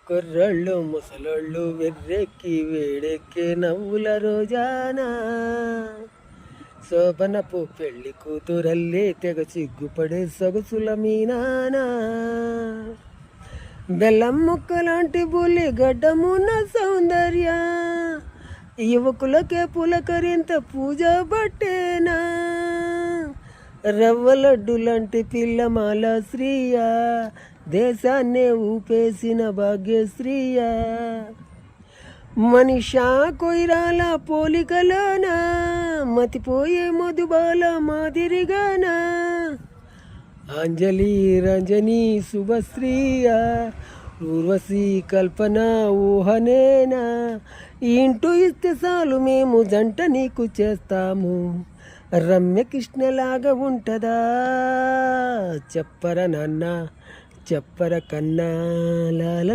కుర్రోళ్ళు ముసలోళ్ళు వెర్రెక్కి వేడెక్కే నవ్వుల రోజానా శోభనపు పెళ్లి కూతురల్లే తెగ సిగ్గుపడే సొగసుల మీనానా బెల్లం ముక్కలాంటి బుల్లి గడ్డమున్న సౌందర్య యువకులకే పులకరింత పూజ బట్టేనా రవ్వ లడ్డు లాంటి పిల్లమాల శ్రీయా దేశాన్నే ఊపేసిన భాగ్యశ్రీయా మనిషా కొయిరాల పోలికలోనా మతిపోయే మధుబాల మాదిరిగానా అంజలి రంజని శుభశ్రీయా ఊర్వశి కల్పన ఊహనేనా ఇంటూ ఇస్తే చాలు మేము జంట నీకు చేస్తాము రమ్య కృష్ణలాగా ఉంటదా చెప్పర నాన్న చెప్పర కన్నా లాల